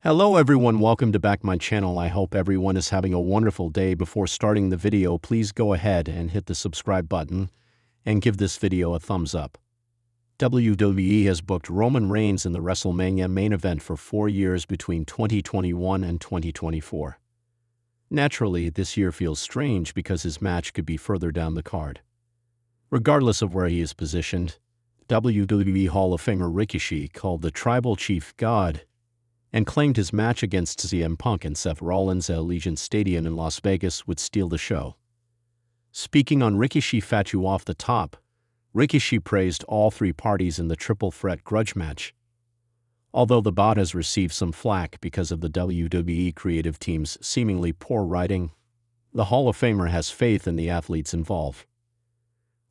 Hello everyone, welcome to back my channel. I hope everyone is having a wonderful day. Before starting the video, please go ahead and hit the subscribe button and give this video a thumbs up. WWE has booked Roman Reigns in the WrestleMania main event for 4 years between 2021 and 2024. Naturally, this year feels strange because his match could be further down the card. Regardless of where he is positioned, WWE Hall of Famer Rikishi called the Tribal Chief God and claimed his match against CM Punk and Seth Rollins at Allegiant Stadium in Las Vegas would steal the show. Speaking on Rikishi Fatu off the top, Rikishi praised all three parties in the triple threat grudge match. Although the bout has received some flack because of the WWE creative team's seemingly poor writing, the Hall of Famer has faith in the athletes involved.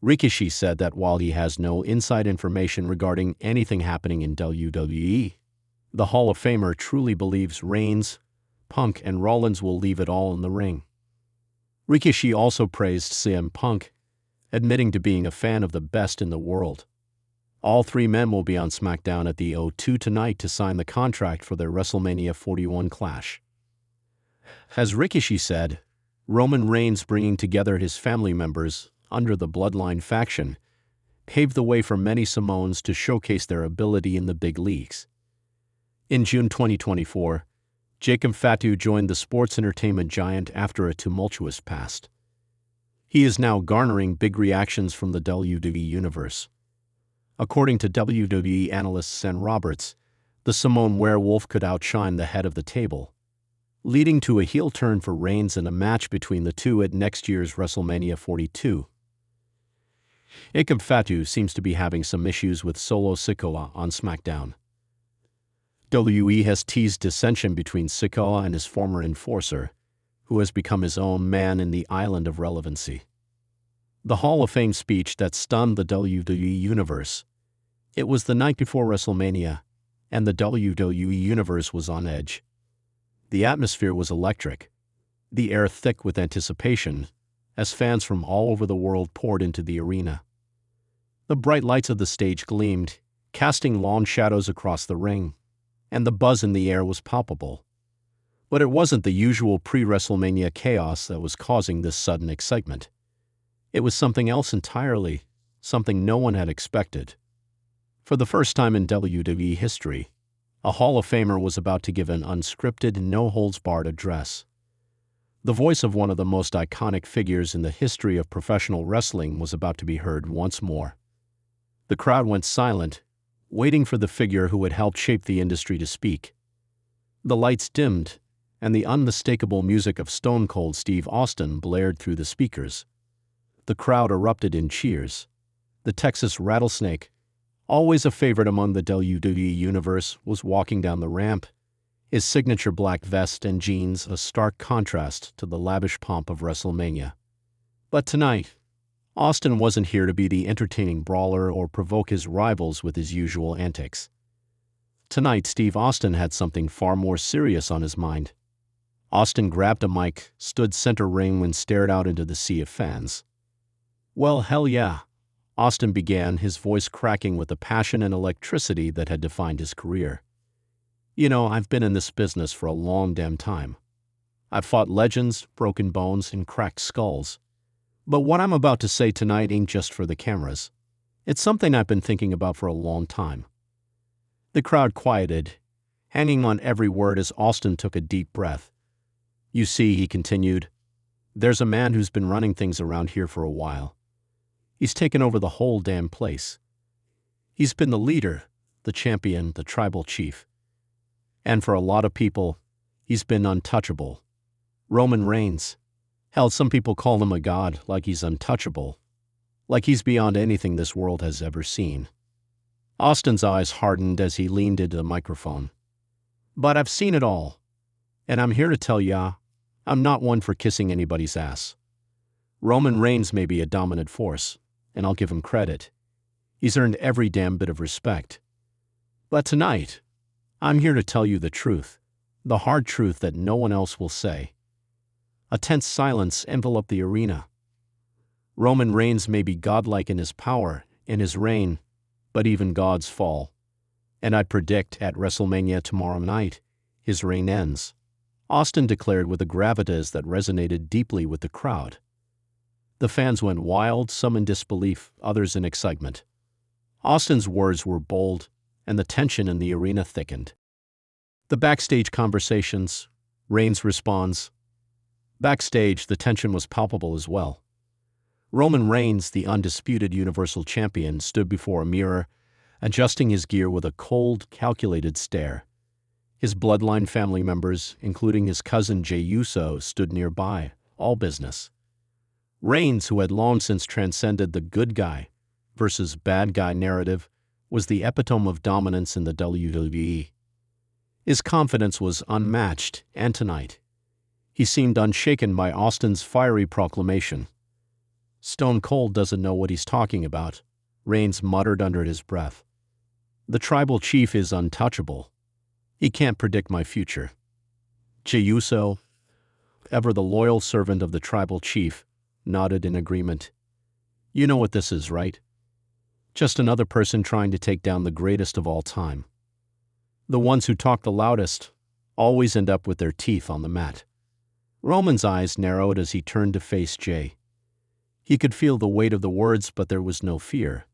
Rikishi said that while he has no inside information regarding anything happening in WWE, the Hall of Famer truly believes Reigns, Punk, and Rollins will leave it all in the ring. Rikishi also praised CM Punk, admitting to being a fan of the best in the world. All three men will be on SmackDown at the O2 tonight to sign the contract for their WrestleMania 41 clash. As Rikishi said, Roman Reigns bringing together his family members under the Bloodline faction paved the way for many Samoans to showcase their ability in the big leagues. In June 2024, Jacob Fatu joined the sports entertainment giant after a tumultuous past. He is now garnering big reactions from the WWE universe. According to WWE analyst Sen Roberts, the Samoan werewolf could outshine the head of the table, leading to a heel turn for Reigns in a match between the two at next year's WrestleMania 42. Jacob Fatu seems to be having some issues with Solo Sikoa on SmackDown. WWE has teased dissension between Sikoa and his former enforcer, who has become his own man in the island of relevancy. The Hall of Fame speech that stunned the WWE universe. It was the night before WrestleMania, and the WWE universe was on edge. The atmosphere was electric, the air thick with anticipation, as fans from all over the world poured into the arena. The bright lights of the stage gleamed, casting long shadows across the ring, and the buzz in the air was palpable. But it wasn't the usual pre-WrestleMania chaos that was causing this sudden excitement. It was something else entirely, something no one had expected. For the first time in WWE history, a Hall of Famer was about to give an unscripted, no-holds-barred address. The voice of one of the most iconic figures in the history of professional wrestling was about to be heard once more. The crowd went silent, waiting for the figure who had helped shape the industry to speak. The lights dimmed, and the unmistakable music of Stone Cold Steve Austin blared through the speakers. The crowd erupted in cheers. The Texas Rattlesnake, always a favorite among the WWE universe, was walking down the ramp, his signature black vest and jeans a stark contrast to the lavish pomp of WrestleMania. But tonight, Austin wasn't here to be the entertaining brawler or provoke his rivals with his usual antics. Tonight, Steve Austin had something far more serious on his mind. Austin grabbed a mic, stood center ring, and stared out into the sea of fans. "Well, hell yeah," Austin began, his voice cracking with the passion and electricity that had defined his career. "You know, I've been in this business for a long damn time. I've fought legends, broken bones, and cracked skulls. But what I'm about to say tonight ain't just for the cameras. It's something I've been thinking about for a long time." The crowd quieted, hanging on every word as Austin took a deep breath. "You see," he continued, "there's a man who's been running things around here for a while. He's taken over the whole damn place. He's been the leader, the champion, the tribal chief. And for a lot of people, he's been untouchable. Roman Reigns. Hell, some people call him a god, like he's untouchable, like he's beyond anything this world has ever seen." Austin's eyes hardened as he leaned into the microphone. "But I've seen it all, and I'm here to tell ya, I'm not one for kissing anybody's ass. Roman Reigns may be a dominant force, and I'll give him credit. He's earned every damn bit of respect. But tonight, I'm here to tell you the truth, the hard truth that no one else will say." A tense silence enveloped the arena. Roman Reigns may be godlike in his power, in his reign, but even gods fall. And I'd predict at WrestleMania tomorrow night, his reign ends," Austin declared with a gravitas that resonated deeply with the crowd. The fans went wild, some in disbelief, others in excitement. Austin's words were bold, and the tension in the arena thickened. The backstage conversations. Reigns responds. Backstage, the tension was palpable as well. Roman Reigns, the undisputed Universal Champion, stood before a mirror, adjusting his gear with a cold, calculated stare. His bloodline family members, including his cousin Jey Uso, stood nearby, all business. Reigns, who had long since transcended the good guy versus bad guy narrative, was the epitome of dominance in the WWE. His confidence was unmatched, and tonight, he seemed unshaken by Austin's fiery proclamation. "Stone Cold doesn't know what he's talking about," Reigns muttered under his breath. "The tribal chief is untouchable. He can't predict my future." Jey Uso, ever the loyal servant of the tribal chief, nodded in agreement. "You know what this is, right? Just another person trying to take down the greatest of all time. The ones who talk the loudest always end up with their teeth on the mat." Roman's eyes narrowed as he turned to face Jey. He could feel the weight of the words, but there was no fear.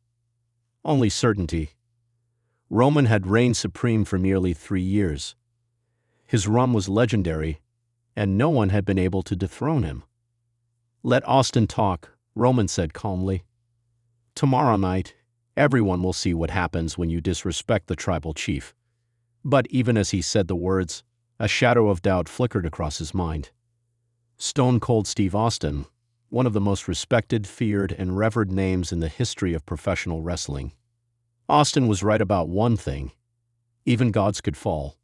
Only certainty. Roman had reigned supreme for nearly 3 years. His run was legendary, and no one had been able to dethrone him. "Let Austin talk," Roman said calmly. "Tomorrow night, everyone will see what happens when you disrespect the tribal chief." But even as he said the words, a shadow of doubt flickered across his mind. Stone Cold Steve Austin, one of the most respected, feared, and revered names in the history of professional wrestling. Austin was right about one thing: even gods could fall.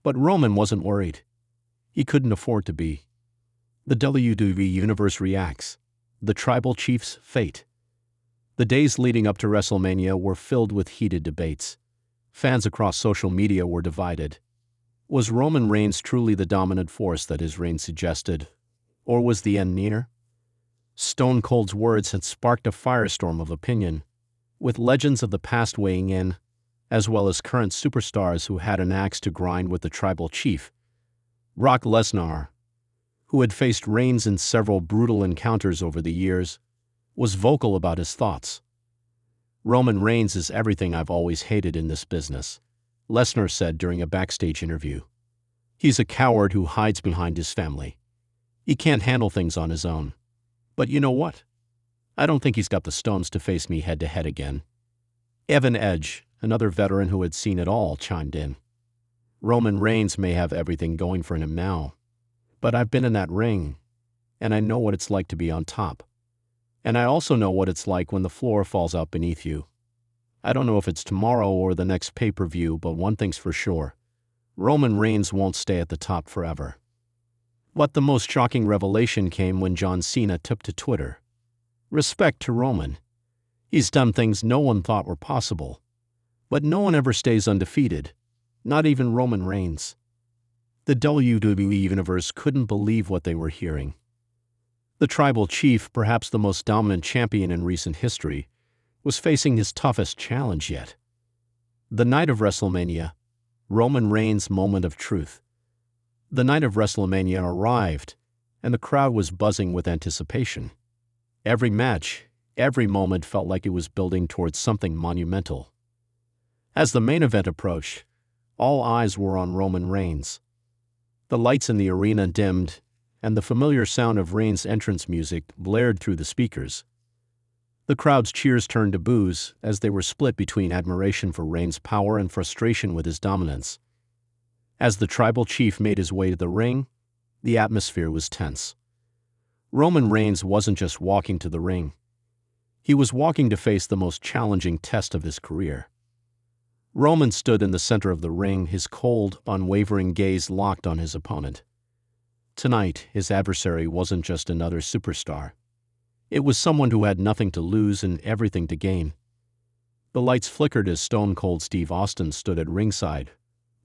But Roman wasn't worried. He couldn't afford to be. The WWE Universe reacts. The tribal chief's fate. The days leading up to WrestleMania were filled with heated debates. Fans across social media were divided. Was Roman Reigns truly the dominant force that his reign suggested? Or was the end near? Stone Cold's words had sparked a firestorm of opinion, with legends of the past weighing in, as well as current superstars who had an axe to grind with the tribal chief. Brock Lesnar, who had faced Reigns in several brutal encounters over the years, was vocal about his thoughts. "Roman Reigns is everything I've always hated in this business," Lesnar said during a backstage interview. "He's a coward who hides behind his family. He can't handle things on his own. But you know what? I don't think he's got the stones to face me head-to-head again." Evan Edge, another veteran who had seen it all, chimed in. "Roman Reigns may have everything going for him now, but I've been in that ring, and I know what it's like to be on top. And I also know what it's like when the floor falls out beneath you. I don't know if it's tomorrow or the next pay-per-view, but one thing's for sure: Roman Reigns won't stay at the top forever." But the most shocking revelation came when John Cena took to Twitter. Respect to Roman. He's done things no one thought were possible. But no one ever stays undefeated, not even Roman Reigns. The WWE Universe couldn't believe what they were hearing. The tribal chief, perhaps the most dominant champion in recent history, was facing his toughest challenge yet. The night of WrestleMania, Roman Reigns' moment of truth. The night of WrestleMania arrived, and the crowd was buzzing with anticipation. Every match, every moment felt like it was building towards something monumental. As the main event approached, all eyes were on Roman Reigns. The lights in the arena dimmed, and the familiar sound of Reigns' entrance music blared through the speakers. The crowd's cheers turned to boos as they were split between admiration for Reigns' power and frustration with his dominance. As the tribal chief made his way to the ring, the atmosphere was tense. Roman Reigns wasn't just walking to the ring. He was walking to face the most challenging test of his career. Roman stood in the center of the ring, his cold, unwavering gaze locked on his opponent. Tonight, his adversary wasn't just another superstar. It was someone who had nothing to lose and everything to gain. The lights flickered as Stone Cold Steve Austin stood at ringside,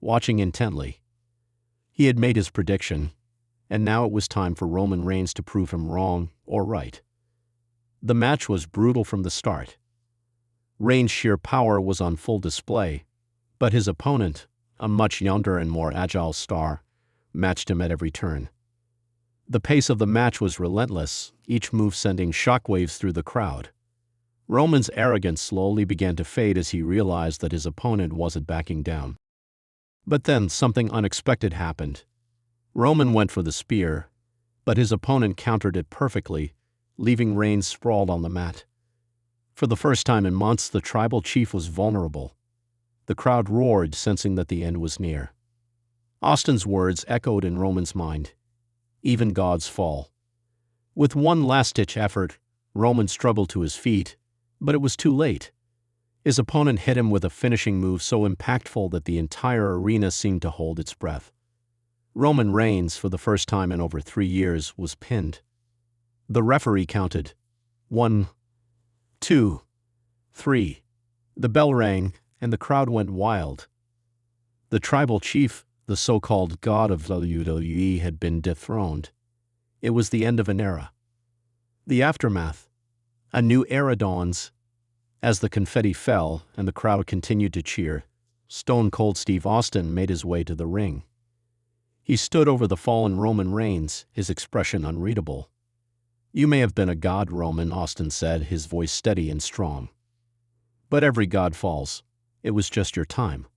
watching intently. He had made his prediction, and now it was time for Roman Reigns to prove him wrong or right. The match was brutal from the start. Reigns' sheer power was on full display, but his opponent, a much younger and more agile star, matched him at every turn. The pace of the match was relentless, each move sending shockwaves through the crowd. Roman's arrogance slowly began to fade as he realized that his opponent wasn't backing down. But then something unexpected happened. Roman went for the spear, but his opponent countered it perfectly, leaving Reigns sprawled on the mat. For the first time in months, the tribal chief was vulnerable. The crowd roared, sensing that the end was near. Austin's words echoed in Roman's mind. Even gods fall. With one last-ditch effort, Roman struggled to his feet, but it was too late. His opponent hit him with a finishing move so impactful that the entire arena seemed to hold its breath. Roman Reigns, for the first time in over 3 years, was pinned. The referee counted. 1, 2, 3. The bell rang, and the crowd went wild. The tribal chief, the so-called god of WWE, had been dethroned. It was the end of an era. The aftermath. A new era dawns. As the confetti fell and the crowd continued to cheer, Stone Cold Steve Austin made his way to the ring. He stood over the fallen Roman Reigns, his expression unreadable. "You may have been a god, Roman," Austin said, his voice steady and strong. "But every god falls. It was just your time."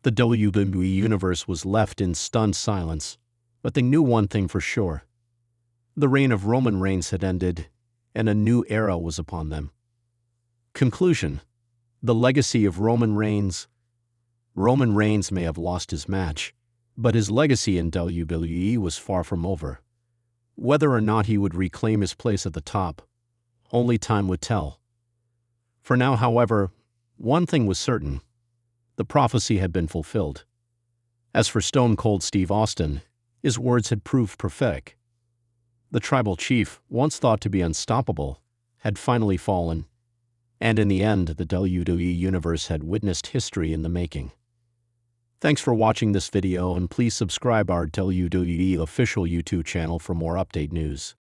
The WWE Universe was left in stunned silence, but they knew one thing for sure. The reign of Roman Reigns had ended, and a new era was upon them. Conclusion. The legacy of Roman Reigns. Roman Reigns may have lost his match, but his legacy in WWE was far from over. Whether or not he would reclaim his place at the top, only time would tell. For now, however, one thing was certain. The prophecy had been fulfilled. As for Stone Cold Steve Austin, his words had proved prophetic. The tribal chief, once thought to be unstoppable, had finally fallen, and in the end, the WWE Universe had witnessed history in the making. Thanks for watching this video, and please subscribe our WWE official YouTube channel for more update news.